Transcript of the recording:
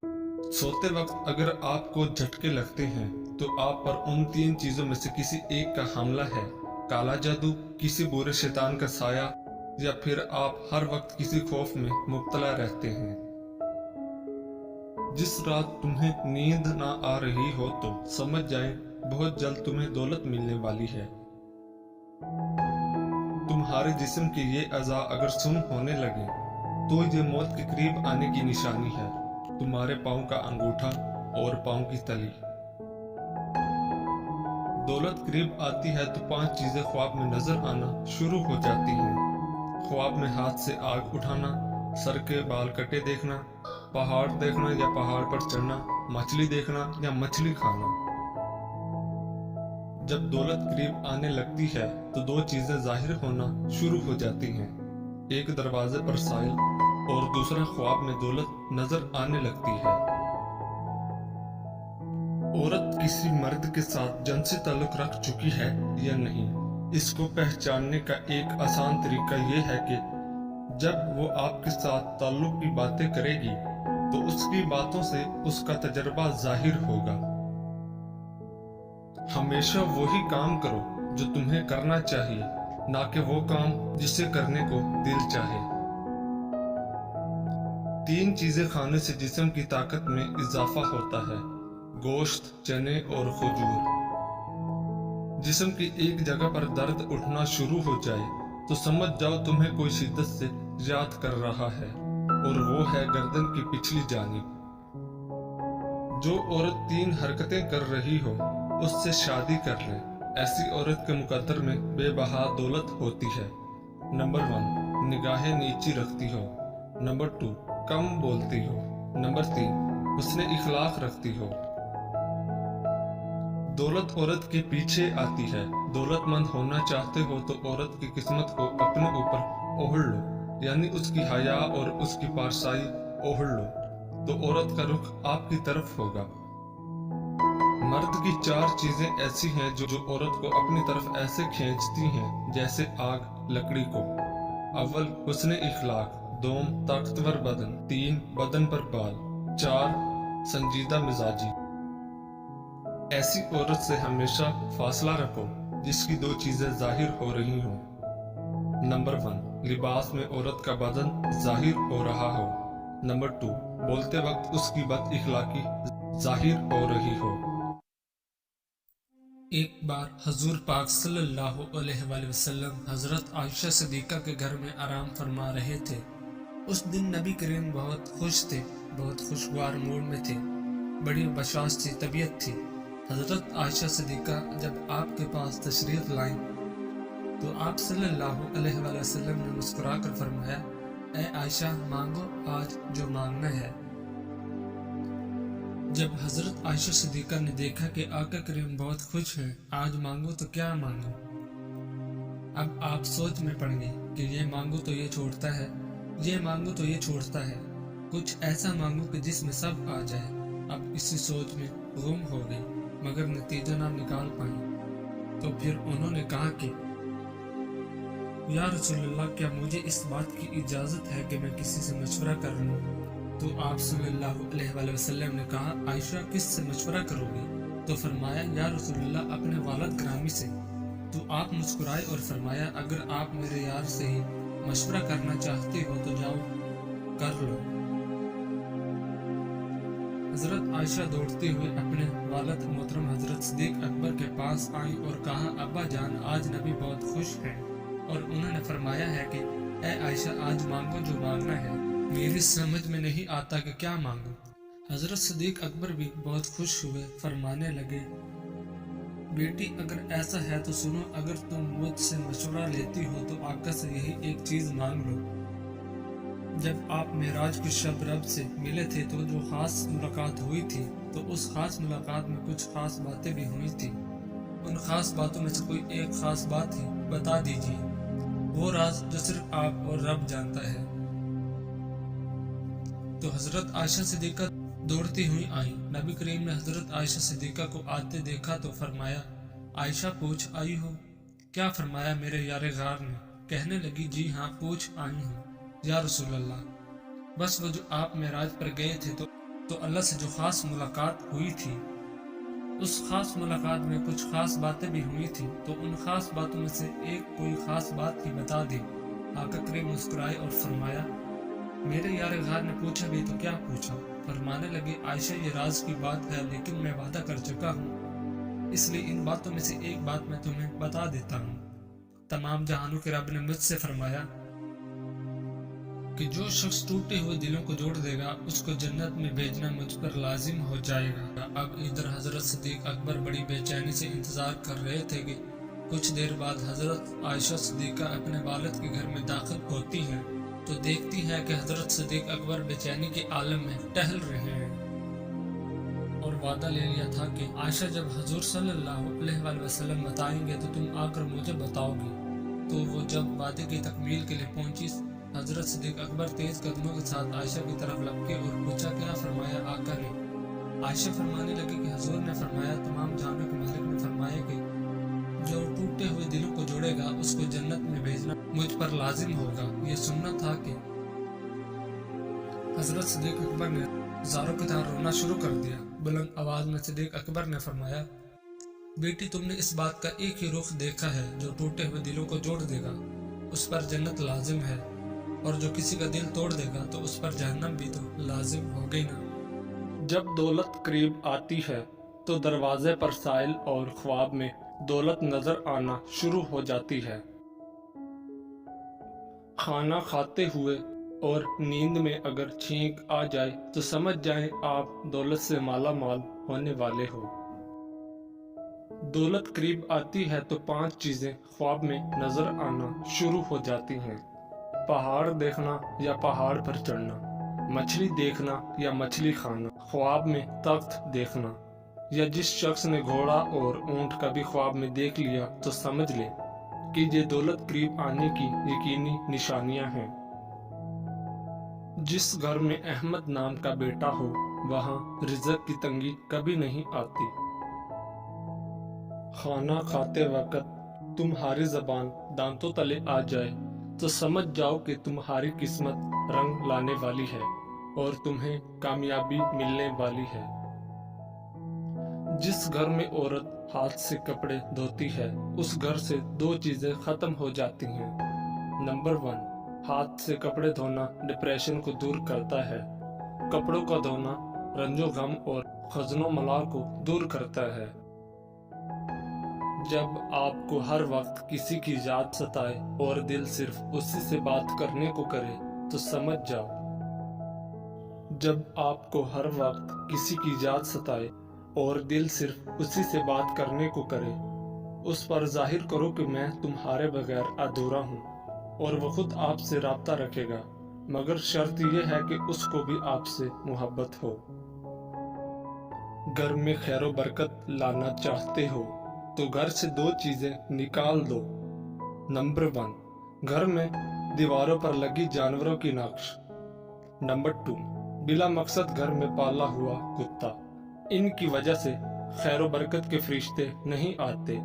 सोते वक्त अगर आपको झटके लगते हैं तो आप पर उन तीन चीजों में से किसी एक का हमला है। काला जादू, किसी बुरे शैतान का साया, या फिर आप हर वक्त किसी खौफ में मुब्तला रहते हैं। जिस रात तुम्हें नींद ना आ रही हो तो समझ जाएं बहुत जल्द तुम्हें दौलत मिलने वाली है। तुम्हारे जिस्म के ये अज़ा अगर सुन होने लगे तो ये मौत के करीब आने की निशानी है। तुम्हारे पाँव का अंगूठा और पाँव की तली। दौलत करीब आती है तो पांच चीजें ख्वाब में नजर आना शुरू हो जाती हैं। ख्वाब में हाथ से आग उठाना, सर के बाल कटे देखना, पहाड़ देखना या पहाड़ पर चढ़ना, मछली देखना या मछली खाना। जब दौलत करीब आने लगती है तो दो चीजें जाहिर होना शुरू हो जाती हैं। एक दरवाजे पर साइल और दूसरा ख्वाब में दौलत नजर आने लगती है। औरत किसी मर्द के साथ जिनसी ताल्लुक रख चुकी है या नहीं, इसको पहचानने का एक आसान तरीका ये है कि जब वो आपके साथ ताल्लुक की बातें करेगी तो उसकी बातों से उसका तजर्बा जाहिर होगा। हमेशा वही काम करो जो तुम्हें करना चाहिए, ना कि वो काम जिसे करने को दिल चाहे। तीन चीजें खाने से जिस्म की ताकत में इजाफा होता है: गोश्त, चने और खजूर। जिस्म की एक जगह पर दर्द उठना शुरू हो जाए तो समझ जाओ तुम्हें कोई शिद्दत से याद कर रहा है, और वो है गर्दन की पिछली जानिब। जो औरत तीन हरकतें कर रही हो उससे शादी कर ले। ऐसी औरत के मुकद्दर में बेबहा दौलत होती है। नंबर 1, निगाहें नीची रखती हो। नंबर 2, कम बोलती हो। नंबर 3, हुस्न इखलाक रखती हो। दौलत औरत के पीछे आती है। दौलतमंद होना चाहते हो तो औरत की किस्मत को अपने ऊपर ओढ़ लो, यानी उसकी हया और उसकी पारसाई ओढ़ लो तो औरत का रुख आपकी तरफ होगा। मर्द की चार चीजें ऐसी हैं जो औरत को अपनी तरफ ऐसे खींचती हैं जैसे आग लकड़ी को। अव्वल, हुस्न इखलाक। 2, ताकतवर बदन। 3, बदन पर बाल। 4, संजीदा मिजाजी। ऐसी औरत से हमेशा फासला रखो जिसकी दो चीजें जाहिर हो रही हों। नंबर 1, लिबास में औरत का बदन जाहिर हो रहा हो। नंबर 2, बोलते वक्त उसकी बद इखलाकी जाहिर हो रही हो। एक बार हजूर पाक सल्लल्लाहु अलैहि वसल्लम हजरत आयशा सिद्दीक़ा के घर में आराम फरमा रहे थे। उस दिन नबी करीम बहुत खुश थे, बहुत खुशगवार मूड में थे, बड़ी बशाश सी तबीयत थी। हजरत आयशा सिद्दीक़ा जब आपके पास तशरीफ लाईं तो आप सल्लल्लाहु अलैहि वसल्लम ने मुस्कुराकर फरमाया, ए आयशा, मांगो आज जो मांगना है। जब हजरत आयशा सिद्दीक़ा ने देखा कि आका करीम बहुत खुश हैं, आज मांगो तो क्या मांगो। अब आप सोच में पड़ गई कि ये मांगो तो ये छोड़ता है, ये मांगो तो ये छोड़ता है, कुछ ऐसा मांगो कि जिसमें सब आ जाए। अब इसी सोच में गुम हो गई, मगर नतीजा ना निकाल पाई। तो फिर उन्होंने कहा कि या रसूलल्लाह, क्या मुझे इस बात की इजाज़त है कि मैं किसी से मशवरा कर लूँ? तो आप सल्लल्लाहु अलैहि वसल्लम ने कहा, आयशा, किस से मशवरा करोगी? तो फरमाया, या रसूलल्लाह, अपने वालिद ग्रामी से। तो आप मुस्कुराए और फरमाया, अगर आप मेरे यार से ही मशवरा करना चाहते हो तो जाओ कर लो। हजरत आयशा दौड़ते हुए अपने वालिद मोहतरम हजरत सिद्दीक अकबर के पास आई और कहा, अब्बा जान, आज नबी बहुत खुश हैं और उन्होंने फरमाया है कि ए आयशा, आज मांगो जो मांगना है, मेरी समझ में नहीं आता कि क्या मांगूं। हजरत सिद्दीक अकबर भी बहुत खुश हुए, फरमाने लगे, बेटी, अगर ऐसा है तो सुनो, अगर तुम मुझसे मशवरा लेती हो तो आका से यही एक चीज मांग लो। जब आप मेराज की शब रब से मिले थे तो जो खास मुलाकात हुई थी, तो उस खास मुलाकात में कुछ खास बातें भी हुई थी। उन खास बातों में से कोई एक खास बात ही बता दीजिए, वो राज जो सिर्फ आप और रब जानता है। तो हजरत आयशा सिद्दीक़ा दौड़ती हुई आई। नबी करीम ने हजरत आयशा सिद्दीक़ा को आते देखा तो फरमाया, आयशा, पूछ आई हो? क्या फरमाया मेरे यारे गार ने? कहने लगी, जी हाँ, पूछ आई हूँ या रसूलल्लाह। बस वो जो आप मेराज पर गए थे तो तो अल्लाह से जो खास मुलाकात हुई थी, उस खास मुलाकात में कुछ खास बातें भी हुई थी, तो उन खास बातों में से एक कोई खास बात ही बता दी। आका करीम मुस्कुराए और फरमाया, मेरे यार गार ने पूछा भी तो क्या पूछा? फरमाने लगे, आयशा ये राज की बात है, लेकिन मैं वादा कर चुका हूँ, इसलिए इन बातों में से एक बात मैं तुम्हें बता देता हूँ। तमाम जहानों के रब ने मुझसे फरमाया कि जो शख्स टूटे हुए दिलों को जोड़ देगा, उसको जन्नत में भेजना मुझ पर लाजिम हो जाएगा। अब इधर हजरत सिद्दीक अकबर बड़ी बेचैनी से इंतजार कर रहे थे कि कुछ देर बाद हजरत आयशा सिद्दीका अपने वालिद के घर में दाखिल होती हैं, तो देखती है कि हजरत सिद्दीक अकबर बेचैनी के आलम में टहल रहे हैं और वादा ले लिया था कि आयशा जब हजूर सल्लल्लाहु अलैहि वसल्लम बताएंगे तो तुम आकर मुझे बताओगी। तो वो जब वादे की तकमील के लिए पहुंची, हजरत सिद्दीक अकबर तेज कदमों के साथ आयशा की तरफ लपके और पूछा, क्या फरमाया आका ने? आयशा फरमाने लगी कि हजूर ने फरमाया, तमाम जानों के मालिक ने फरमाया कि जो टूटे हुए दिलों को जोड़ेगा, उसको जन्नत में भेजना मुझ पर लाजिम होगा। ये सुनना था कि हजरत सिद्दीक अकबर ने ज़ारों की तरह रोना शुरू कर दिया। बुलंद आवाज में सिद्दीक अकबर ने फरमाया, बेटी, तुमने इस बात का एक ही रुख देखा है, जो टूटे हुए दिलों को जोड़ देगा उस पर जन्नत लाजिम है, और जो किसी का दिल तोड़ देगा तो उस पर जहन्नम भी तो लाजिम हो गई ना। जब दौलत करीब आती है तो दरवाजे पर साइल और ख्वाब में दौलत नजर आना शुरू हो जाती है। खाना खाते हुए और नींद में अगर छींक आ जाए तो समझ जाएं आप दौलत से माला माल होने वाले हो। दौलत करीब आती है तो 5 चीजें ख्वाब में नजर आना शुरू हो जाती हैं। पहाड़ देखना या पहाड़ पर चढ़ना, मछली देखना या मछली खाना, ख्वाब में तख्त देखना, या जिस शख्स ने घोड़ा और ऊंट कभी ख्वाब में देख लिया तो समझ ले कि ये दौलत करीब आने की यकीनी निशानियां हैं। जिस घर में अहमद नाम का बेटा हो, वहां रिज़्क़ की तंगी कभी नहीं आती। खाना खाते वक्त तुम्हारी जबान दांतों तले आ जाए तो समझ जाओ कि तुम्हारी किस्मत रंग लाने वाली है और तुम्हें कामयाबी मिलने वाली है। जिस घर में औरत हाथ से कपड़े धोती है, उस घर से 2 चीजें खत्म हो जाती हैं। नंबर 1, हाथ से कपड़े धोना डिप्रेशन को दूर करता है। कपड़ों का धोना रंजो गम और खजनो मलाल को दूर करता है। जब आपको हर वक्त किसी की याद सताए और दिल सिर्फ उसी से बात करने को करे तो समझ जाओ। जब आपको हर वक्त किसी की याद सताए और दिल सिर्फ उसी से बात करने को करे, उस पर जाहिर करो कि मैं तुम्हारे बगैर अधूरा हूँ और वो खुद आपसे राब्ता रखेगा, मगर शर्त यह है कि उसको भी आपसे मोहब्बत हो। घर में खैरो बरकत लाना चाहते हो तो घर से 2 चीजें निकाल दो। नंबर 1, घर में दीवारों पर लगी जानवरों की नक्श। नंबर 2, बिला मकसद घर में पाला हुआ कुत्ता। इनकी वजह से खैरो बरकत के फरिश्ते नहीं आते।